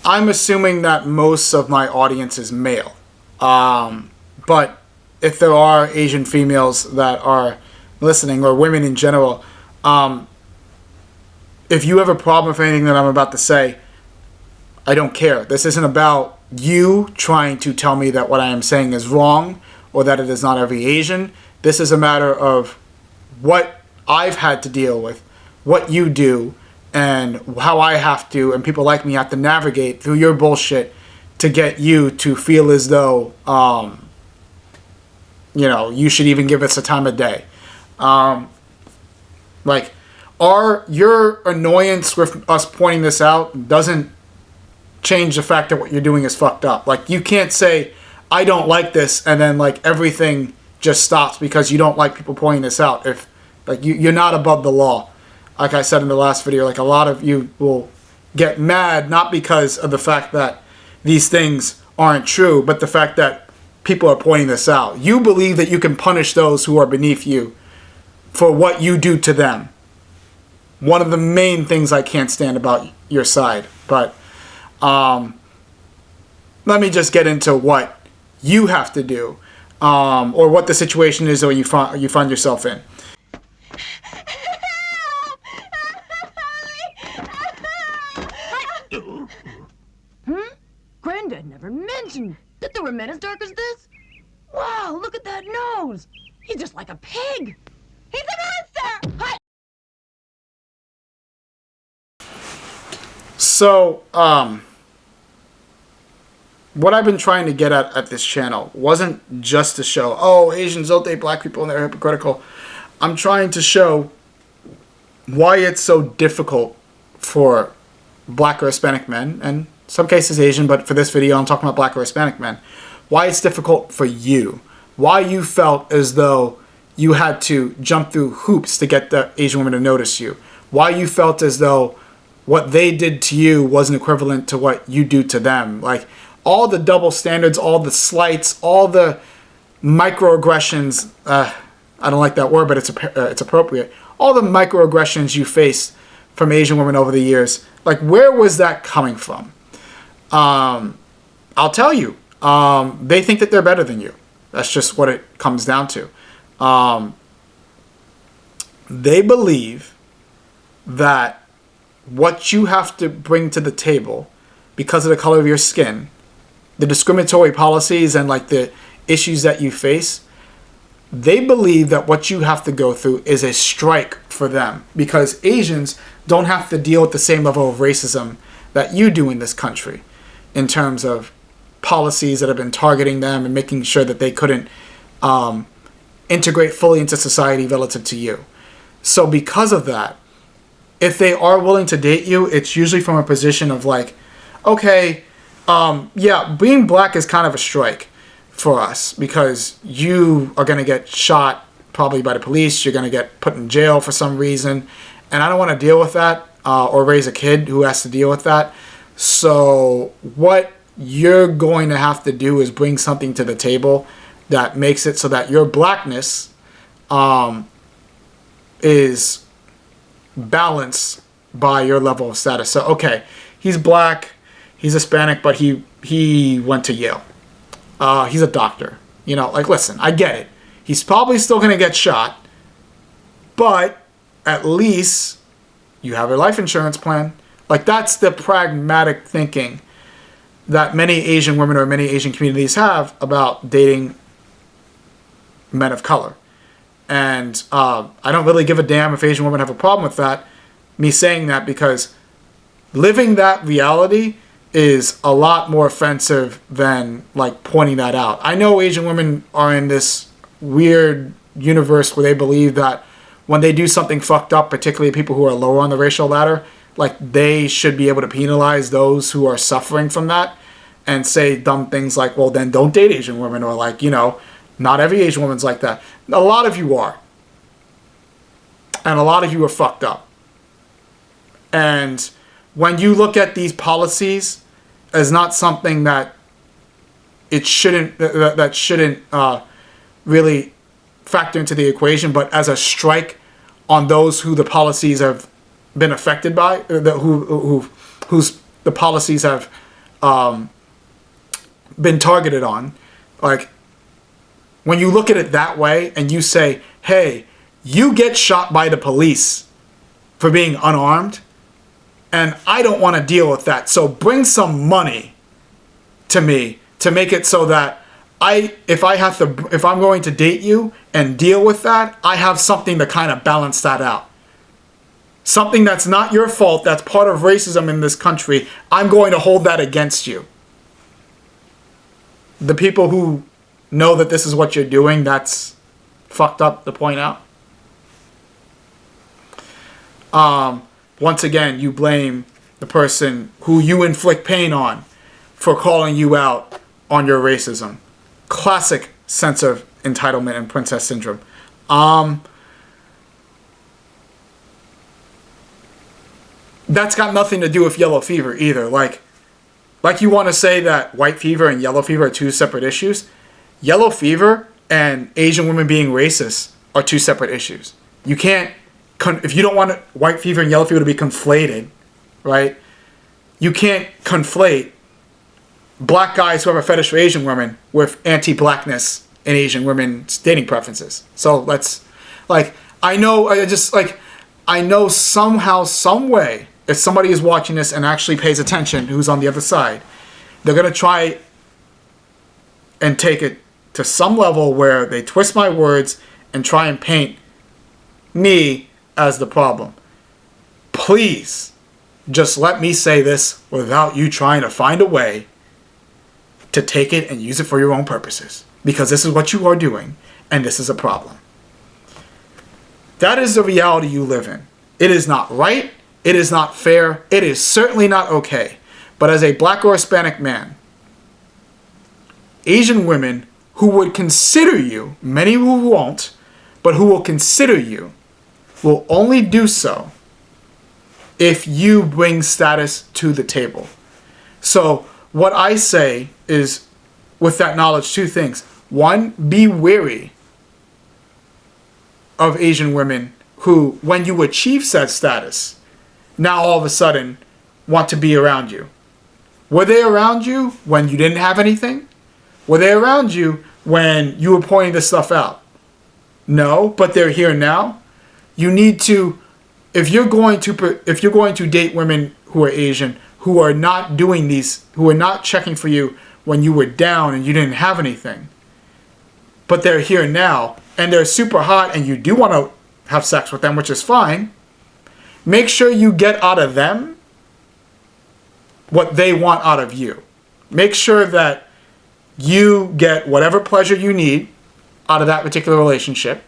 I'm assuming that most of my audience is male. But if there are Asian females that are listening, or women in general, if you have a problem with anything that I'm about to say, I don't care. This isn't about you trying to tell me that what I am saying is wrong or that it is not every Asian. This is a matter of what I've had to deal with, what you do, and how I have to, and people like me have to navigate through your bullshit to get you to feel as though, you know, you should even give us a time of day. Like, your annoyance with us pointing this out doesn't change the fact that what you're doing is fucked up. Like, you can't say, I don't like this, and then, like, everything just stops because you don't like people pointing this out. If, like, you're not above the law. Like I said in the last video, like, a lot of you will get mad, not because of the fact that these things aren't true, but the fact that people are pointing this out. You believe that you can punish those who are beneath you for what you do to them. One of the main things I can't stand about your side. But let me just get into what you have to do, or what the situation is that you find yourself in. Granddad never mentioned that there were men as dark as this. Wow, look at that nose. He's just like a pig. He's a monster! Hi. So, what I've been trying to get at this channel wasn't just to show, oh, Asians don't date black people and they're hypocritical. I'm trying to show why it's so difficult for black or Hispanic men, and some cases Asian, but for this video I'm talking about black or Hispanic men, why it's difficult for you, why you felt as though you had to jump through hoops to get the Asian woman to notice you, why you felt as though what they did to you wasn't equivalent to what you do to them. Like, all the double standards, all the slights, all the microaggressions, I don't like that word, but it's appropriate, all the microaggressions you faced from Asian women over the years, like, where was that coming from? I'll tell you, they think that they're better than you. That's just what it comes down to. They believe that what you have to bring to the table because of the color of your skin, the discriminatory policies and, like, the issues that you face, they believe that what you have to go through is a strike for them, because Asians don't have to deal with the same level of racism that you do in this country, in terms of policies that have been targeting them and making sure that they couldn't integrate fully into society relative to you. So because of that, if they are willing to date you, it's usually from a position of, like, okay, yeah, being black is kind of a strike for us because you are going to get shot probably by the police. You're going to get put in jail for some reason. And I don't want to deal with that, or raise a kid who has to deal with that. So what you're going to have to do is bring something to the table that makes it so that your blackness is balanced by your level of status. So, okay, he's black, he's Hispanic, but he went to Yale. He's a doctor. You know, like, listen, I get it. He's probably still going to get shot, but at least you have a life insurance plan. Like, that's the pragmatic thinking that many Asian women or many Asian communities have about dating men of color. And I don't really give a damn if Asian women have a problem with that, me saying that, because living that reality is a lot more offensive than, like, pointing that out. I know Asian women are in this weird universe where they believe that when they do something fucked up, particularly people who are lower on the racial ladder, like, they should be able to penalize those who are suffering from that and say dumb things like, well, then don't date Asian women, or, like, you know, not every Asian woman's like that. A lot of you are. And a lot of you are fucked up. And when you look at these policies as not something that it shouldn't, that shouldn't really factor into the equation, but as a strike on those who the policies have been affected by, whose the policies have been targeted on. Like, when you look at it that way and you say, hey, you get shot by the police for being unarmed, and I don't want to deal with that, so bring some money to me to make it so that if I'm going to date you and deal with that, I have something to kind of balance that out. Something that's not your fault, that's part of racism in this country, I'm going to hold that against you. The people who know that this is what you're doing, that's fucked up to point out. Once again, you blame the person who you inflict pain on for calling you out on your racism. Classic sense of entitlement and princess syndrome. That's got nothing to do with yellow fever either. Like you want to say that white fever and yellow fever are two separate issues. Yellow fever and Asian women being racist are two separate issues. You can't, if you don't want white fever and yellow fever to be conflated, right? You can't conflate black guys who have a fetish for Asian women with anti-blackness in Asian women's dating preferences. So I know somehow, some way, if somebody is watching this and actually pays attention, who's on the other side, they're going to try and take it to some level where they twist my words and try and paint me as the problem. Please, just let me say this without you trying to find a way to take it and use it for your own purposes. Because this is what you are doing, and this is a problem. That is the reality you live in. It is not right. It is not fair. It is certainly not okay. But as a black or Hispanic man, Asian women who would consider you, many who won't, but who will consider you, will only do so if you bring status to the table. So what I say is, with that knowledge, two things. One, be wary of Asian women who, when you achieve said status, now all of a sudden want to be around you. Were they around you when you didn't have anything? Were they around you when you were pointing this stuff out? No, but they're here now. You need to, if you're going to date women who are Asian, who are not doing these, who are not checking for you when you were down and you didn't have anything, but they're here now and they're super hot and you do want to have sex with them, which is fine, make sure you get out of them what they want out of you. Make sure that you get whatever pleasure you need out of that particular relationship,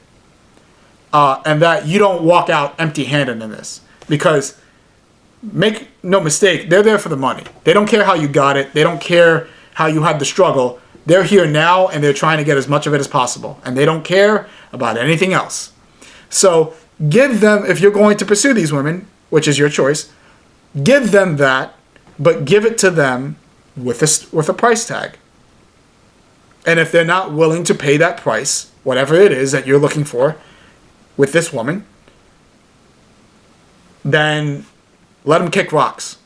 and that you don't walk out empty-handed in this. Because, make no mistake, they're there for the money. They don't care how you got it. They don't care how you had the struggle. They're here now, and they're trying to get as much of it as possible. And they don't care about anything else. So, give them, if you're going to pursue these women, which is your choice, give them that, but give it to them with a price tag. And if they're not willing to pay that price, whatever it is that you're looking for with this woman, then let them kick rocks.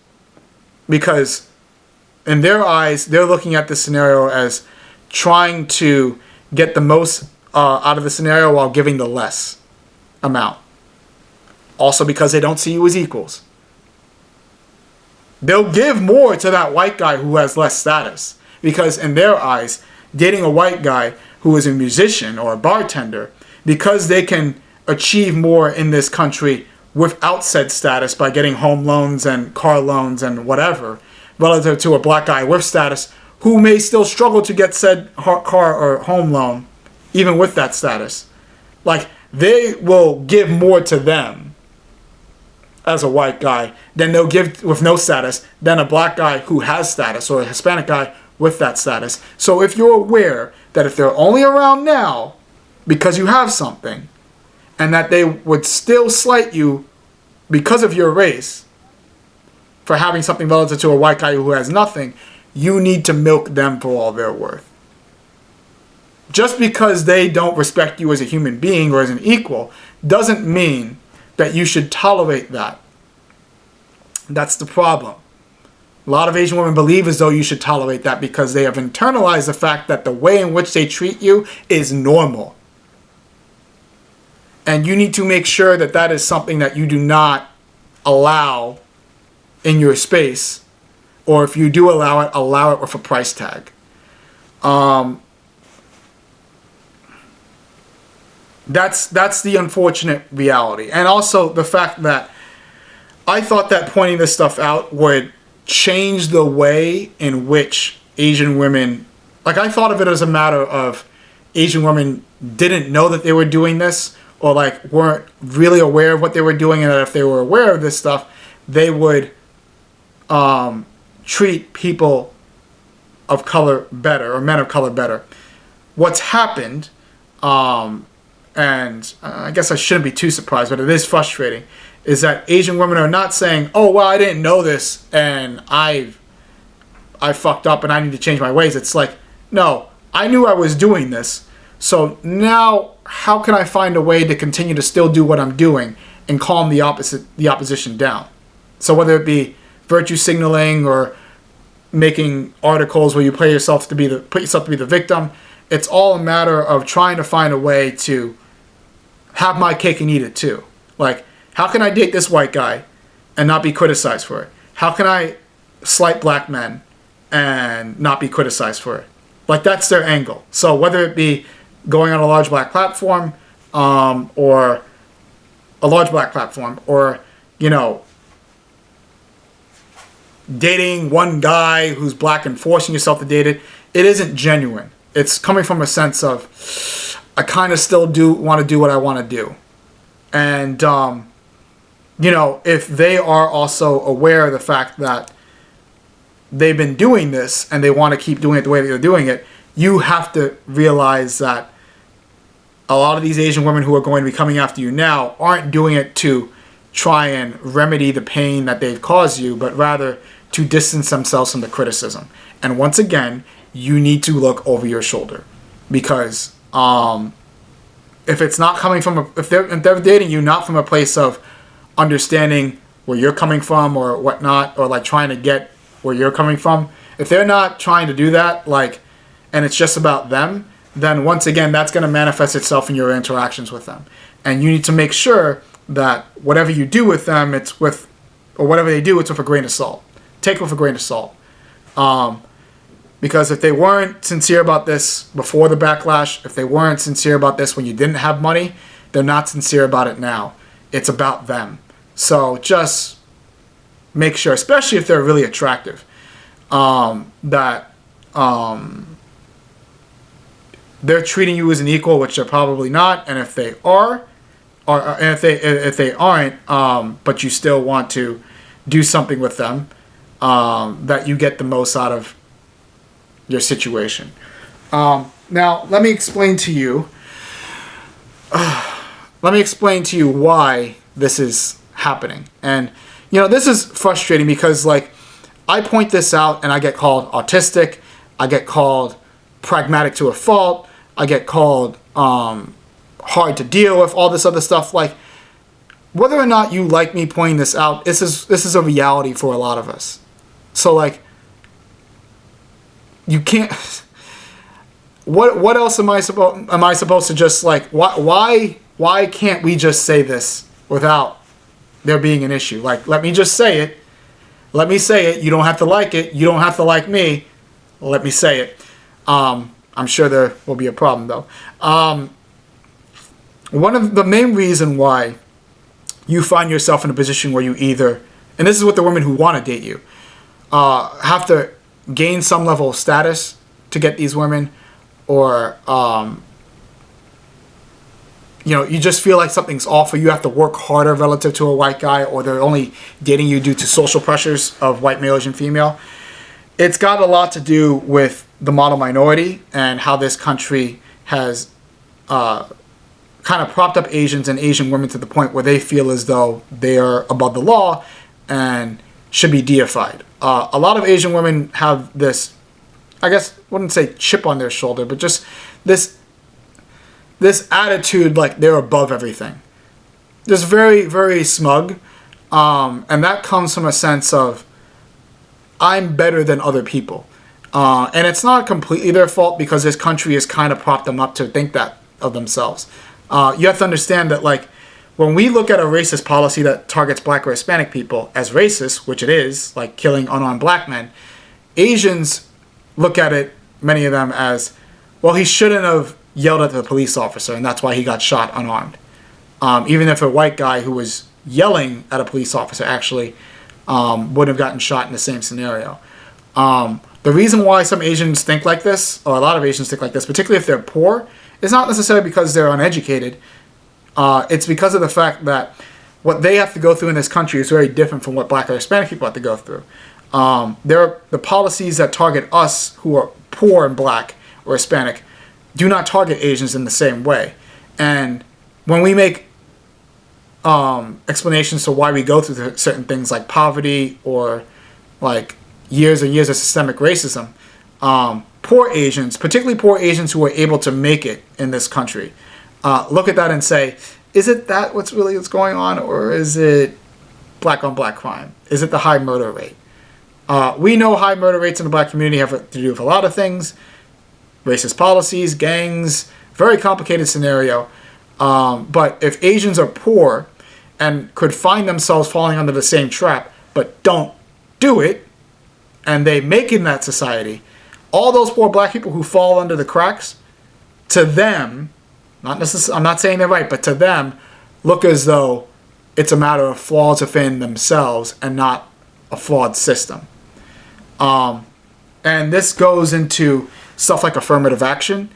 Because in their eyes, they're looking at this scenario as trying to get the most out of the scenario while giving the less amount. Also because they don't see you as equals. They'll give more to that white guy who has less status. Because in their eyes, dating a white guy who is a musician or a bartender, because they can achieve more in this country without said status by getting home loans and car loans and whatever, relative to a black guy with status who may still struggle to get said car or home loan even with that status. Like, they will give more to them as a white guy than they'll give with no status than a black guy who has status or a Hispanic guy with that status. So if you're aware that if they're only around now because you have something, and that they would still slight you because of your race for having something relative to a white guy who has nothing, you need to milk them for all they're worth. Just because they don't respect you as a human being or as an equal doesn't mean that you should tolerate that. That's the problem. A lot of Asian women believe as though you should tolerate that because they have internalized the fact that the way in which they treat you is normal. And you need to make sure that that is something that you do not allow in your space. Or if you do allow it with a price tag. That's the unfortunate reality. And also the fact that I thought that pointing this stuff out would change the way in which Asian women, like I thought of it as a matter of Asian women didn't know that they were doing this, or like weren't really aware of what they were doing, and that if they were aware of this stuff, they would treat people of color better, or men of color better. What's happened, and I guess I shouldn't be too surprised, but it is frustrating, is that Asian women are not saying, oh, well, I didn't know this, and I fucked up, and I need to change my ways. It's like, no, I knew I was doing this, so now how can I find a way to continue to still do what I'm doing and calm the opposition down? So whether it be virtue signaling or making articles where you put yourself to be the victim, it's all a matter of trying to find a way to have my cake and eat it too. Like, how can I date this white guy and not be criticized for it? How can I slight black men and not be criticized for it? Like, that's their angle. So whether it be going on a large black platform, or you know, dating one guy who's black and forcing yourself to date it, it isn't genuine. It's coming from a sense of, I kind of still want to do what I want to do. And, you know, if they are also aware of the fact that they've been doing this and they want to keep doing it the way that they're doing it, you have to realize that a lot of these Asian women who are going to be coming after you now aren't doing it to try and remedy the pain that they've caused you, but rather to distance themselves from the criticism. And once again, you need to look over your shoulder, because if it's not coming from if they're dating you not from a place of understanding where you're coming from or whatnot, or like trying to get where you're coming from, if they're not trying to do that, like, and it's just about them, then once again, that's going to manifest itself in your interactions with them. And you need to make sure that whatever you do with them, or whatever they do, it's with a grain of salt. Take it with a grain of salt. Because if they weren't sincere about this before the backlash, if they weren't sincere about this when you didn't have money, they're not sincere about it now. It's about them. So just make sure, especially if they're really attractive, that they're treating you as an equal, which they're probably not. And if they are, and if they aren't, but you still want to do something with them, that you get the most out of your situation. Now, let me explain to you why this is happening. And, you know, this is frustrating because, like, I point this out and I get called autistic. I get called pragmatic to a fault. I get called hard to deal with, all this other stuff. Like, whether or not you like me pointing this out, this is a reality for a lot of us. So, like, you can't. What else am I supposed to just, like, why can't we just say this without there being an issue? Like, let me just say it. Let me say it. You don't have to like it. You don't have to like me. Let me say it. I'm sure there will be a problem, though. One of the main reason why you find yourself in a position where you either, and this is with the women who want to date you, have to gain some level of status to get these women, or you know, you just feel like something's off, or you have to work harder relative to a white guy, or they're only dating you due to social pressures of white male, Asian female. It's got a lot to do with the model minority and how this country has kind of propped up Asians and Asian women to the point where they feel as though they are above the law and should be deified. A lot of Asian women have this, I guess, wouldn't say chip on their shoulder, but just this attitude like they're above everything. Just very, very smug. And that comes from a sense of, I'm better than other people. And it's not completely their fault because this country has kind of propped them up to think that of themselves. You have to understand that, like, when we look at a racist policy that targets black or Hispanic people as racist, which it is, like killing unarmed black men, Asians look at it, many of them, as, well, he shouldn't have yelled at the police officer, and that's why he got shot unarmed. Even if a white guy who was yelling at a police officer actually would have gotten shot in the same scenario. The reason why some Asians think like this, or a lot of Asians think like this, particularly if they're poor, is not necessarily because they're uneducated. It's because of the fact that what they have to go through in this country is very different from what black or Hispanic people have to go through. The policies that target us who are poor and black or Hispanic do not target Asians in the same way. And when we make explanations to why we go through certain things like poverty or like years and years of systemic racism, poor Asians, particularly poor Asians who are able to make it in this country, look at that and say, is it that what's going on, or is it black on black crime? Is it the high murder rate? We know high murder rates in the black community have to do with a lot of things. Racist policies, gangs, very complicated scenario. But if Asians are poor and could find themselves falling under the same trap, but don't do it, and they make it in that society, all those poor black people who fall under the cracks, to them, I'm not saying they're right, but to them, look as though it's a matter of flaws within themselves and not a flawed system. And this goes into stuff like affirmative action.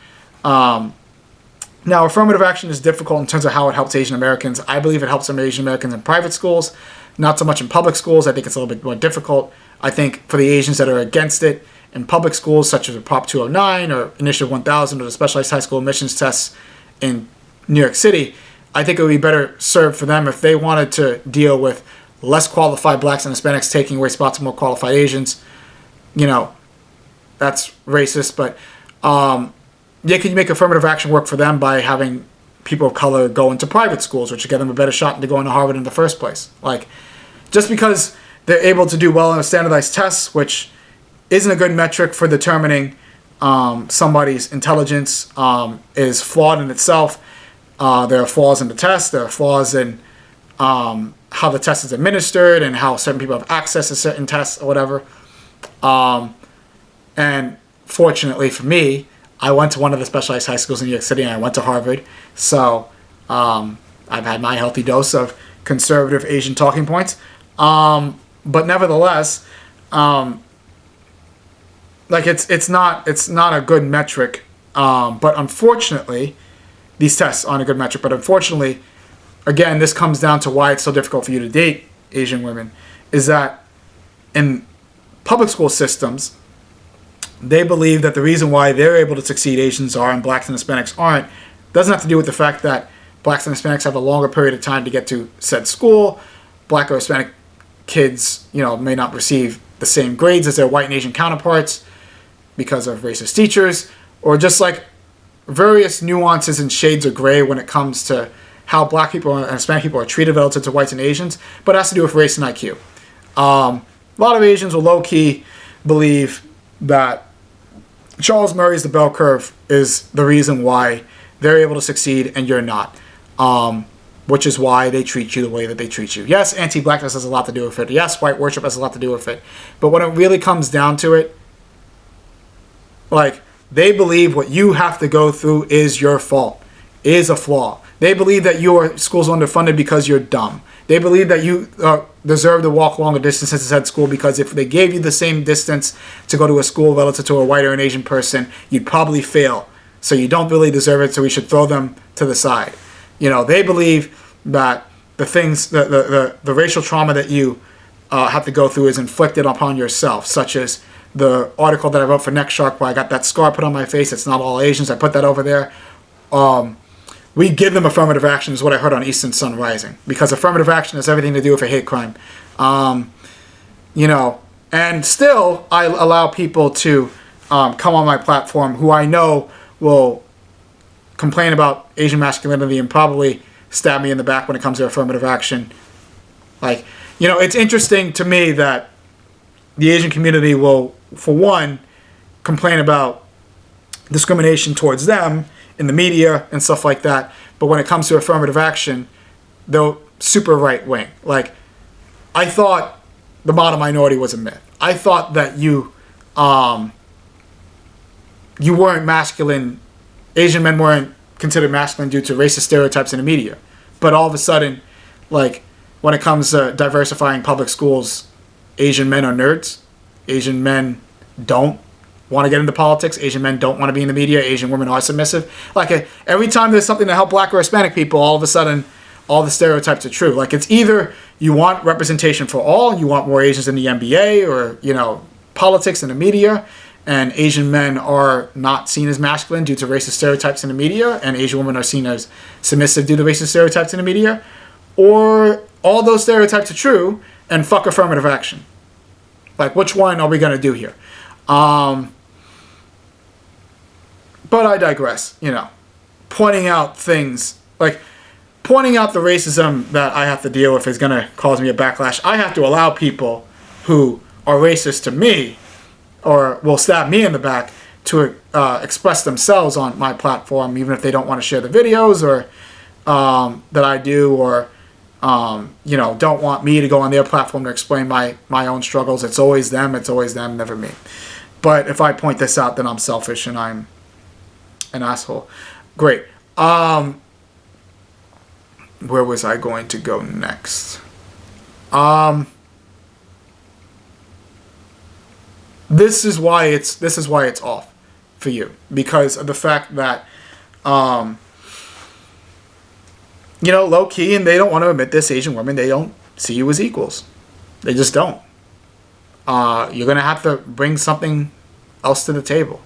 Now, affirmative action is difficult in terms of how it helps Asian Americans. I believe it helps some Asian Americans in private schools, not so much in public schools. I think it's a little bit more difficult. I think for the Asians that are against it in public schools, such as Prop 209 or Initiative 1000 or the specialized high school admissions tests in New York City, I think it would be better served for them if they wanted to deal with less qualified blacks and Hispanics taking away spots of more qualified Asians. You know, that's racist, but they can make affirmative action work for them by having people of color go into private schools, which would give them a better shot into going to Harvard in the first place. Like, just because they're able to do well on a standardized test, which isn't a good metric for determining somebody's intelligence, is flawed in itself. There are flaws in the test. There are flaws in how the test is administered and how certain people have access to certain tests or whatever. And fortunately for me, I went to one of the specialized high schools in New York City, and I went to Harvard. So I've had my healthy dose of conservative Asian talking points. But nevertheless, like it's not a good metric. But unfortunately, these tests aren't a good metric. But unfortunately, again, this comes down to why it's so difficult for you to date Asian women, is that in public school systems, they believe that the reason why they're able to succeed, Asians are, and blacks and Hispanics aren't, doesn't have to do with the fact that blacks and Hispanics have a longer period of time to get to said school. Black or Hispanic kids, may not receive the same grades as their white and Asian counterparts because of racist teachers, or just like various nuances and shades of gray when it comes to how black people and Hispanic people are treated relative to whites and Asians, but it has to do with race and IQ. A lot of Asians will low-key believe that Charles Murray's the bell curve is the reason why they're able to succeed and you're not, which is why they treat you the way that they treat you. Yes, anti-blackness has a lot to do with it. Yes, white worship has a lot to do with it. But when it really comes down to it, like, they believe what you have to go through is your fault, is a flaw. They believe that your school's underfunded because you're dumb. They believe that you deserve to walk longer distances to said school because if they gave you the same distance to go to a school relative to a white or an Asian person, you'd probably fail. So you don't really deserve it, so we should throw them to the side. They believe that the things, the racial trauma that you have to go through is inflicted upon yourself, such as the article that I wrote for Next Shark where I got that scar put on my face. It's not all Asians. I put that over there. We give them affirmative action is what I heard on Eastern Sun Rising, because affirmative action has everything to do with a hate crime. And still I allow people to come on my platform who I know will complain about Asian masculinity and probably stab me in the back when it comes to affirmative action. Like, it's interesting to me that the Asian community will, for one, complain about discrimination towards them in the media and stuff like that. But when it comes to affirmative action, they're super right wing. Like, I thought the model minority was a myth. I thought that you weren't masculine. Asian men weren't considered masculine due to racist stereotypes in the media. But all of a sudden, like, when it comes to diversifying public schools, Asian men are nerds. Asian men don't want to get into politics. Asian men don't want to be in the media. Asian women are submissive. Like, every time there's something to help black or Hispanic people, all of a sudden, all the stereotypes are true. Like, it's either you want representation for all, you want more Asians in the NBA or, you know, politics in the media, and Asian men are not seen as masculine due to racist stereotypes in the media, and Asian women are seen as submissive due to racist stereotypes in the media, or all those stereotypes are true, and fuck affirmative action. Like, which one are we going to do here? But I digress, you know. Pointing out things, like, pointing out the racism that I have to deal with is going to cause me a backlash. I have to allow people who are racist to me or will stab me in the back to express themselves on my platform, even if they don't want to share the videos or that I do, or you know, don't want me to go on their platform to explain my own struggles. It's always them, never me. But if I point this out, then I'm selfish and I'm an asshole. Great. Where was I going to go next? This is why it's off for you, because of the fact that you know, low key, and they don't want to admit this, Asian women, they don't see you as equals. They just don't. You're gonna have to bring something else to the table,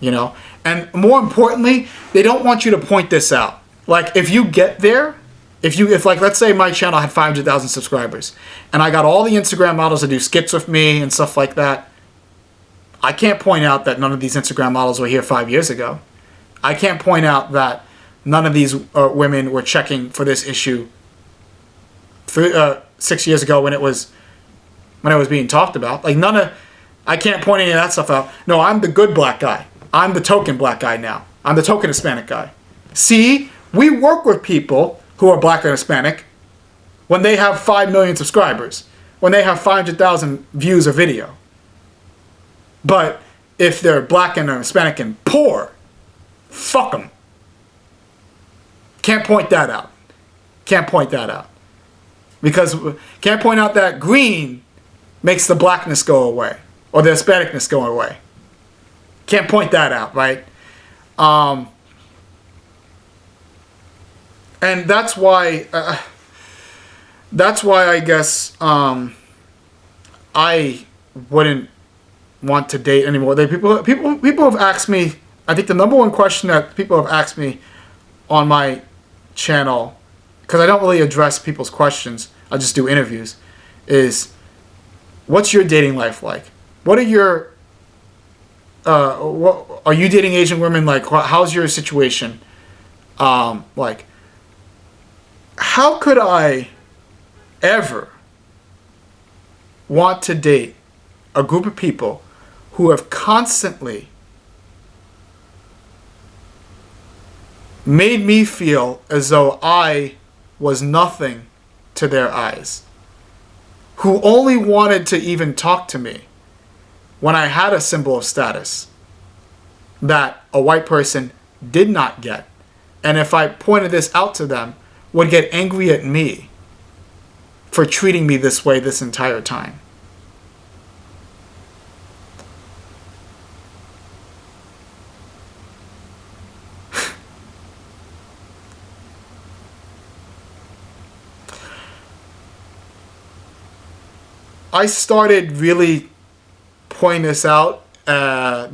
you know. And more importantly, they don't want you to point this out. Like, if you get there, if like, let's say my channel had 500,000 subscribers and I got all the Instagram models to do skits with me and stuff like that, I can't point out that none of these Instagram models were here 5 years ago. I can't point out that none of these women were checking for this issue 6 years ago when it was being talked about. Like, I can't point any of that stuff out. No, I'm the good black guy. I'm the token black guy now. I'm the token Hispanic guy. See, we work with people who are black and Hispanic when they have 5 million subscribers, when they have 500,000 views of video. But if they're black and Hispanic and poor, fuck them. Can't point that out. Can't point that out. Because can't point out that green makes the blackness go away or the Hispanicness go away. Can't point that out, right? And that's why I guess I wouldn't want to date anymore. People have asked me, I think the number one question that people have asked me on my channel, because I don't really address people's questions, I just do interviews, is what's your dating life like? What are your what, are you dating Asian women? Like, how's your situation? Like, how could I ever want to date a group of people who have constantly made me feel as though I was nothing to their eyes, who only wanted to even talk to me when I had a symbol of status that a white person did not get, and if I pointed this out to them, would get angry at me for treating me this way this entire time. I started really pointing this out,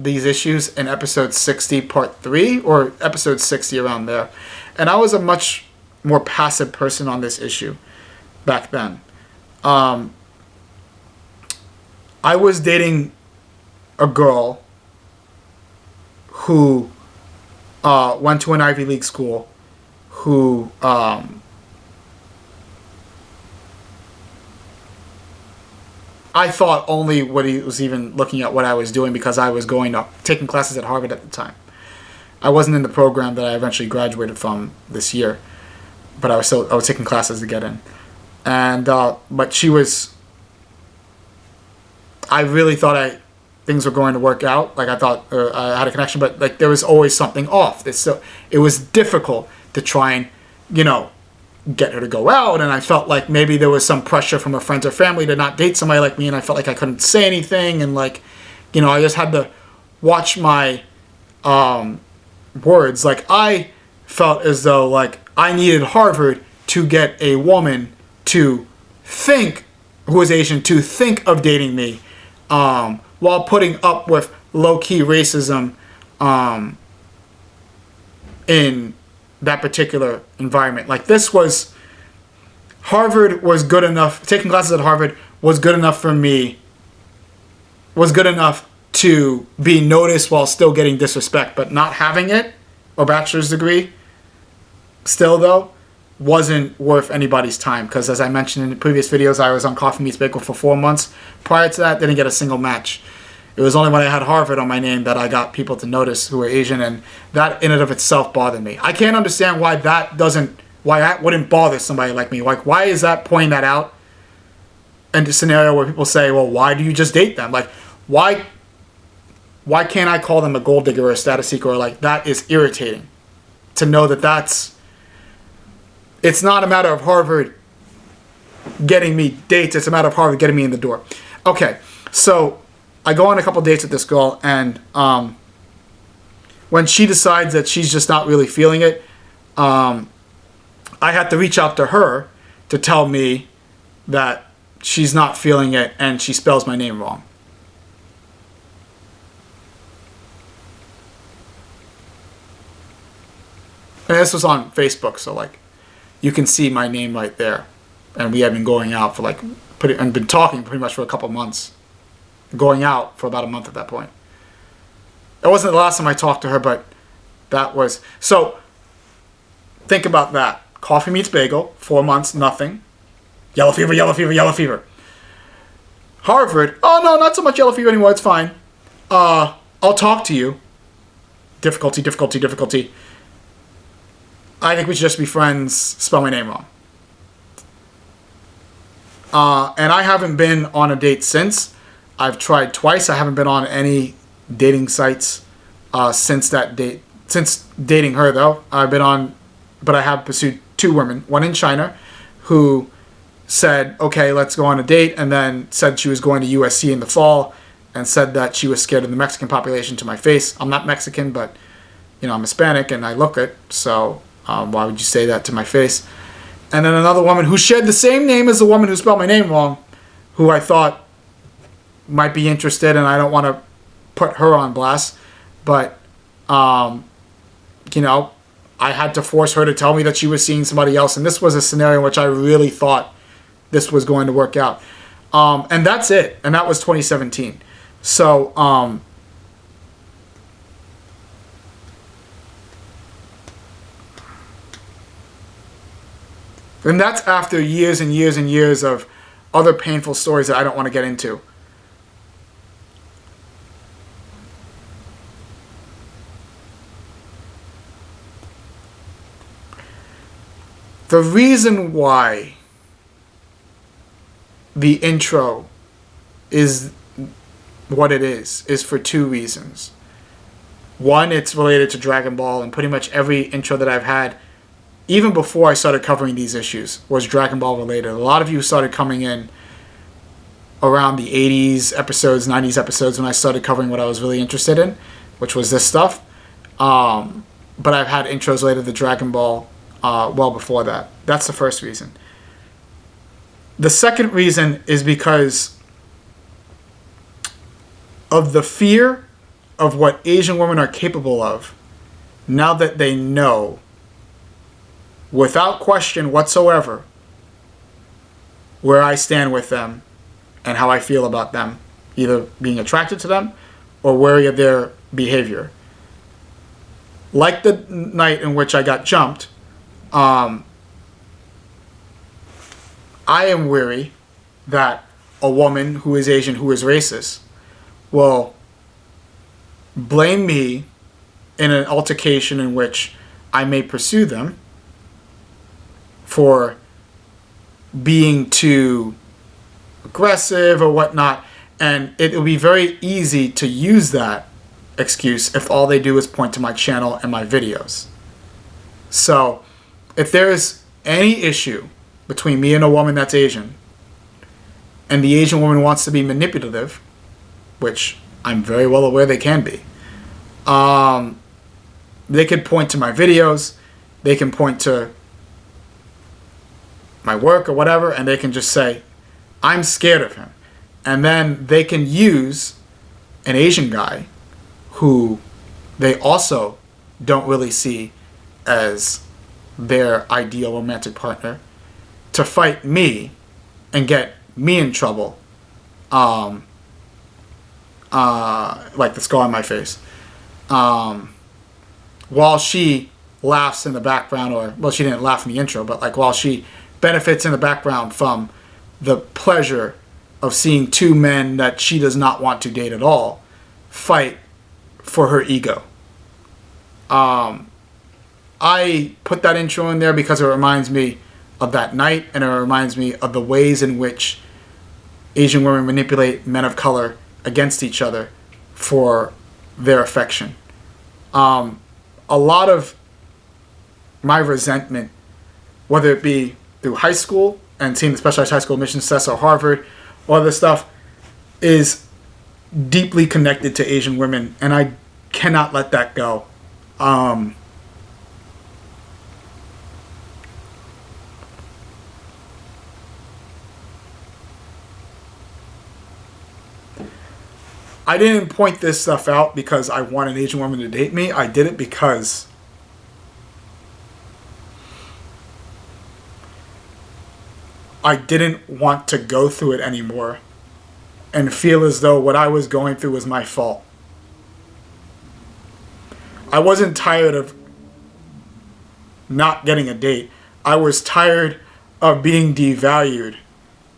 these issues, in episode 60 part 3 or episode 60, around there, and I was a much more passive person on this issue back then. I was dating a girl who went to an Ivy League school, who I thought only what he was even looking at what I was doing because I was taking classes at Harvard at the time. I wasn't in the program that I eventually graduated from this year, but I was taking classes to get in. And but she was. I really thought things were going to work out. Like I thought I had a connection, but like there was always something off. It was difficult to try and, get her to go out, and I felt like maybe there was some pressure from her friends or family to not date somebody like me, and I felt like I couldn't say anything, and like, I just had to watch my words. Like I felt as though like I needed Harvard to get a woman who was Asian to think of dating me, while putting up with low-key racism in that particular environment. Like Harvard was good enough, taking classes at Harvard was good enough for me, was good enough to be noticed while still getting disrespect, but not having it, or bachelor's degree, still though, wasn't worth anybody's time. Because as I mentioned in the previous videos, I was on Coffee Meets Bagel for 4 months. Prior to that, didn't get a single match. It was only when I had Harvard on my name that I got people to notice who were Asian, and that in and of itself bothered me. I can't understand why that wouldn't bother somebody like me. Like, why is that pointing that out in a scenario where people say, well, why do you just date them? Like, why can't I call them a gold digger or a status seeker? Or like, that is irritating to know it's not a matter of Harvard getting me dates, it's a matter of Harvard getting me in the door. Okay, so I go on a couple dates with this girl, and when she decides that she's just not really feeling it, I had to reach out to her to tell me that she's not feeling it and she spells my name wrong. And this was on Facebook, so like you can see my name right there. And we had been going out for and been talking pretty much for a couple months. Going out for about a month at that point. It wasn't the last time I talked to her, but that was... So, think about that. Coffee Meets Bagel, 4 months, nothing. Yellow fever, yellow fever, yellow fever. Harvard, oh no, not so much yellow fever anymore, it's fine. I'll talk to you. Difficulty, difficulty, difficulty. I think we should just be friends, spell my name wrong. And I haven't been on a date since. I've tried twice. I haven't been on any dating sites since dating her, though. But I have pursued 2 women. One in China, who said, okay, let's go on a date, and then said she was going to USC in the fall, and said that she was scared of the Mexican population to my face. I'm not Mexican, but, I'm Hispanic, and I look it, so why would you say that to my face? And then another woman who shared the same name as the woman who spelled my name wrong, who I thought might be interested, and I don't want to put her on blast, but, I had to force her to tell me that she was seeing somebody else, and this was a scenario in which I really thought this was going to work out. And that's it, and that was 2017. So, and that's after years and years and years of other painful stories that I don't want to get into. The reason why the intro is what it is for 2 reasons. One, it's related to Dragon Ball, and pretty much every intro that I've had, even before I started covering these issues, was Dragon Ball related. A lot of you started coming in around the 80s episodes, 90s episodes, when I started covering what I was really interested in, which was this stuff. But I've had intros related to Dragon Ball well before that. That's the first reason. The second reason is because of the fear of what Asian women are capable of now that they know, without question whatsoever, where I stand with them and how I feel about them, either being attracted to them or wary of their behavior. Like the night in which I got jumped, I am wary that a woman who is Asian who is racist will blame me in an altercation in which I may pursue them for being too aggressive or whatnot, and it will be very easy to use that excuse if all they do is point to my channel and my videos. So if there is any issue between me and a woman that's Asian, and the Asian woman wants to be manipulative, which I'm very well aware they can be, they could point to my videos, they can point to my work or whatever, and they can just say, I'm scared of him. And then they can use an Asian guy who they also don't really see as their ideal romantic partner to fight me and get me in trouble, like the scar on my face, while she laughs in the background, or, well, she didn't laugh in the intro, but like while she benefits in the background from the pleasure of seeing two men that she does not want to date at all fight for her ego. I put that intro in there because it reminds me of that night, and it reminds me of the ways in which Asian women manipulate men of color against each other for their affection. A lot of my resentment, whether it be through high school and seeing the specialized high school admissions test or Harvard or other stuff, is deeply connected to Asian women, and I cannot let that go. I didn't point this stuff out because I want an Asian woman to date me. I did it because I didn't want to go through it anymore and feel as though what I was going through was my fault. I wasn't tired of not getting a date. I was tired of being devalued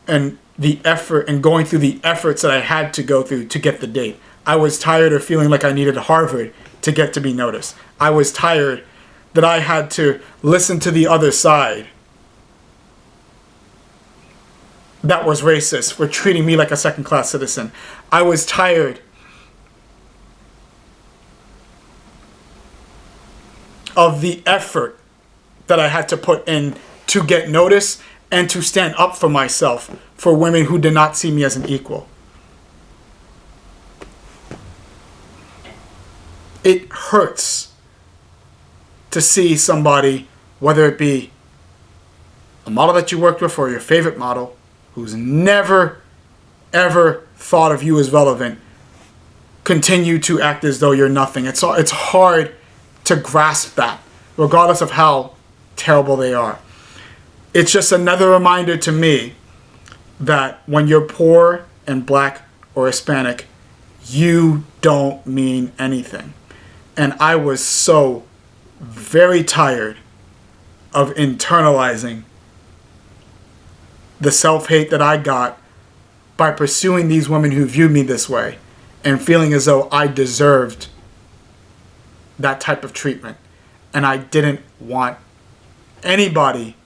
and the effort and going through the efforts that I had to go through to get the date. I was tired of feeling like I needed Harvard to get to be noticed. I was tired that I had to listen to the other side that was racist for treating me like a second-class citizen. I was tired of the effort that I had to put in to get noticed and to stand up for myself for women who did not see me as an equal. It hurts to see somebody, whether it be a model that you worked with or your favorite model, who's never, ever thought of you as relevant, continue to act as though you're nothing. It's hard to grasp that, regardless of how terrible they are. It's just another reminder to me that when you're poor and black or Hispanic, you don't mean anything. And I was so very tired of internalizing the self-hate that I got by pursuing these women who viewed me this way and feeling as though I deserved that type of treatment. And I didn't want anybody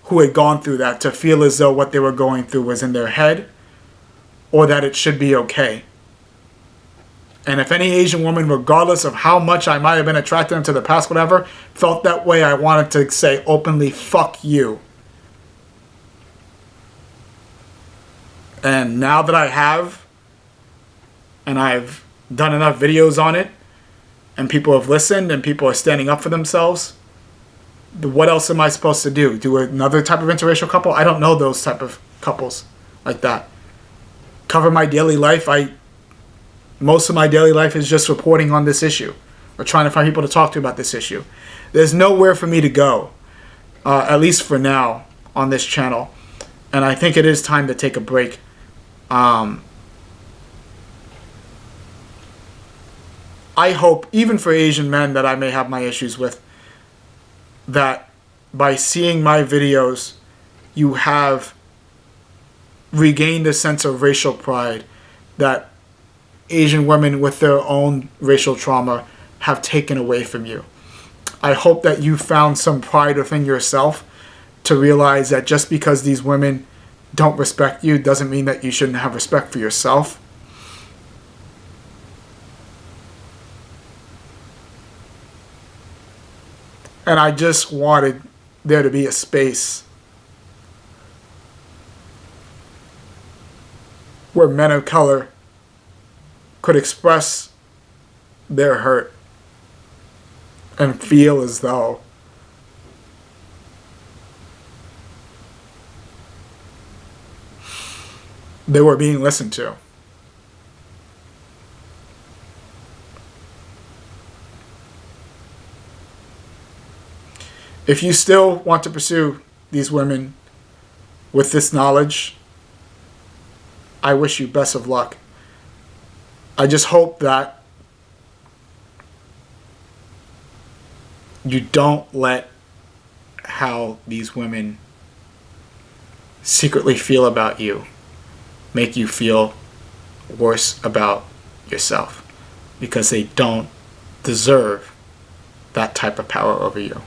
who had gone through that to feel as though what they were going through was in their head or that it should be okay. And if any Asian woman, regardless of how much I might have been attracted to them to the past, whatever, felt that way, I wanted to say openly, fuck you. And now that I have, and I've done enough videos on it, and people have listened, and people are standing up for themselves, what else am I supposed to do? Do another type of interracial couple? I don't know those type of couples like that. Cover my daily life. Most of my daily life is just reporting on this issue or trying to find people to talk to about this issue. There's nowhere for me to go, at least for now, on this channel. And I think it is time to take a break. I hope, even for Asian men that I may have my issues with, that by seeing my videos, you have regain the sense of racial pride that Asian women with their own racial trauma have taken away from you. I hope that you found some pride within yourself to realize that just because these women don't respect you doesn't mean that you shouldn't have respect for yourself. And I just wanted there to be a space where men of color could express their hurt and feel as though they were being listened to. If you still want to pursue these women with this knowledge, I wish you best of luck. I just hope that you don't let how these women secretly feel about you make you feel worse about yourself, because they don't deserve that type of power over you.